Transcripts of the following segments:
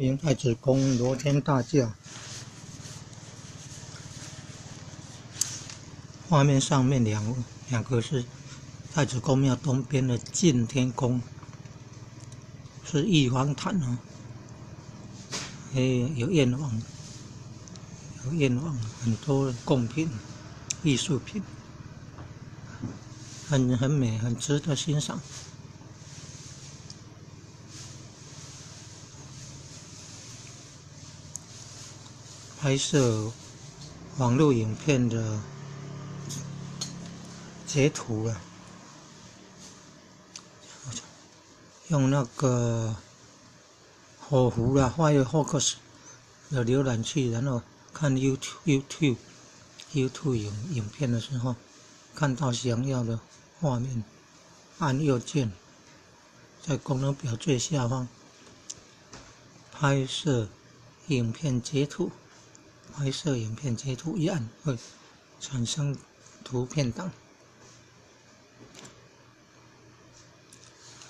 明太子宫罗天大教，画面上面两个是太子宫庙东边的晋天宫，是玉皇坛哦，有燕王，很多贡品、艺术品，很美，很值得欣赏。拍摄网络影片的截图啊，用那个火狐啦，Firefox 的浏览器，然后看 YouTube 影片的时候，看到想要的画面，按右键，在功能表最下方拍摄影片截图，一按会产生图片档。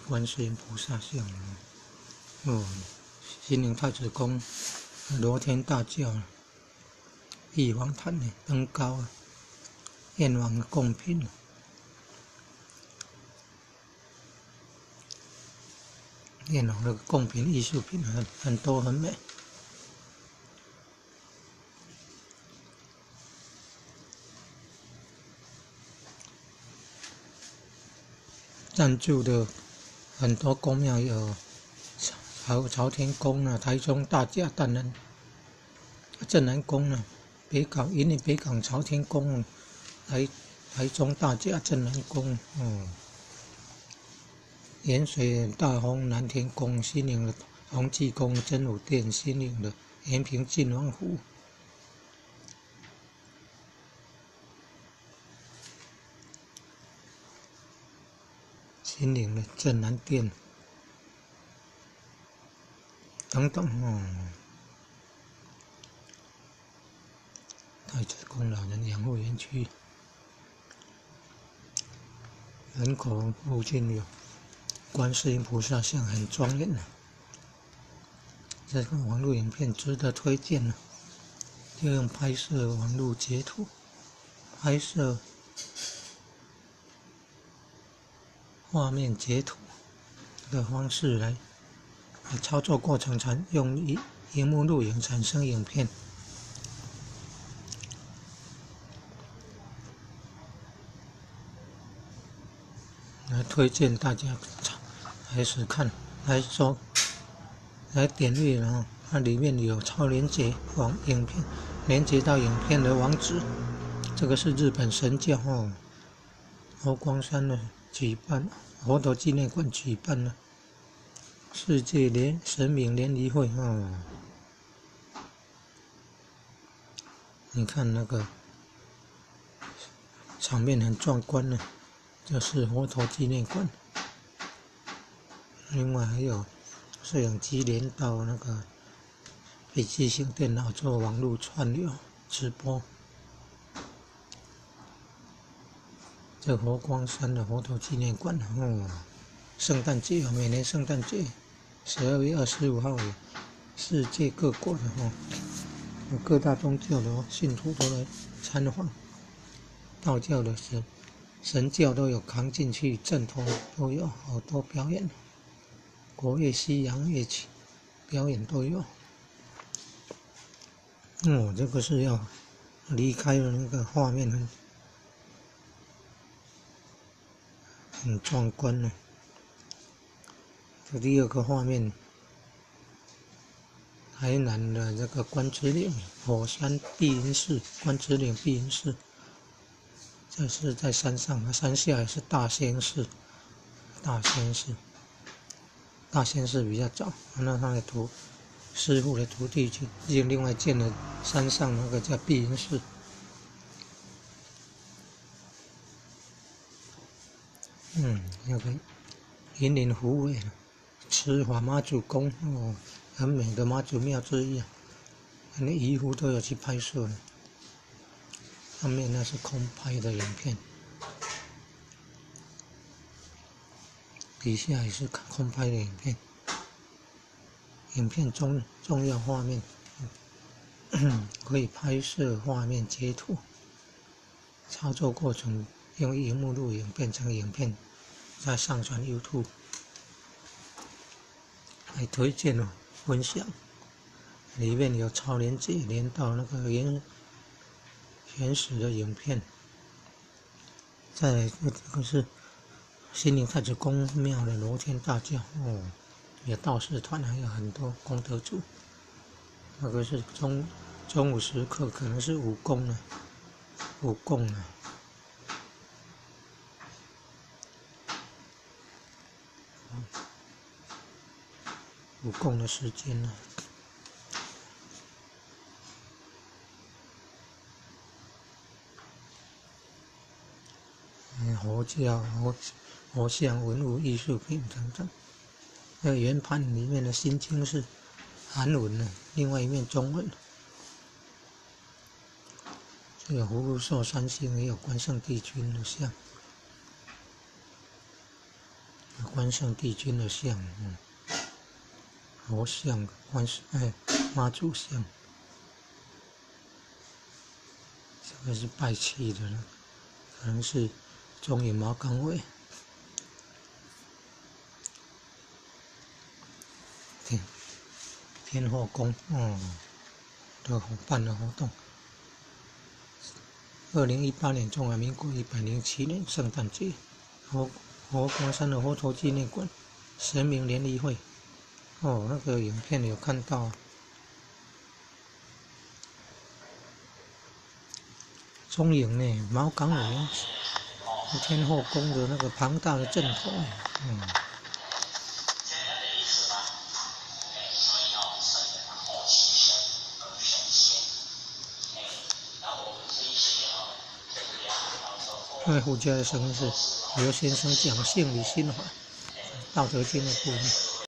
观世音菩萨像哦，心灵太子宫罗天大教玉皇坛的登高啊，燕王的贡品，燕王的贡品艺术品很多很美。赞助的很多宫庙有朝天宫啊、台中大甲淡人镇南宫啊、云林北港朝天宫、台中大甲镇南宫哦，盐水大丰南天宫、新营的洪济宫、真武殿、新营的延平晋王府。新营的镇南殿等等哦，太子宫老人养护园区，门口附近有观世音菩萨像，很庄严啊。这个网络影片值得推荐啊，就用拍摄网络截图、拍摄画面截图的方式来操作过程，用萤幕录影产生影片。来推荐大家开始看，来点阅，然后它里面有超连接影片，连接到影片的网址。这个是日本神教哦，佛光山的佛陀纪念馆举办了世界神明联谊会哦。你看那个场面很壮观呢，这是佛陀纪念馆。另外还有摄影机连到那个笔记型电脑做网络串流直播。这佛光山的佛陀纪念馆哦，圣诞节每年圣诞节12月25号有世界各国的有各大宗教的信徒都来参访，道教的神教都有扛进去，阵头都有好多表演，国乐、西洋乐器表演都有。这个是要离开了那个画面很壮观呢。这第二个画面，台南的这个关子岭火山碧云寺，关子岭碧云寺，这是在山上，山下也是大仙寺比较早，那他的师傅的徒弟就另外建了山上那个叫碧云寺。那个云林虎尾慈华妈祖宫哦，很美的妈祖庙之一啊，那渔夫都有去拍摄了。上面那是空拍的影片，底下也是空拍的影片。影片重要画面，可以拍摄画面截图。操作过程用萤幕录影变成影片，再上传 YouTube。还推荐了分享，里面有超连接连到那个原始的影片。再来这个是心灵太子宫庙的罗天大教哦，有道士团，还有很多功德主。那个是中午时刻，可能是武功啊。武功的时间呢？佛教、佛像、文物、艺术品等等。那个圆盘里面的心经是韩文的，另外一面中文。这个葫芦寿山星也有关圣帝君的像，关圣帝君的像，佛像、妈祖像，这个是拜气的了，可能是中野毛岗尾。天后宫的办的活动。2018年中华民国107年圣诞节，佛光山的佛陀纪念馆神明联谊会。那个影片有看到中影呢，毛岗尾天后宫的那个庞大的阵头，因为胡家的声音是刘先生讲性理心法，《道德经》的部分。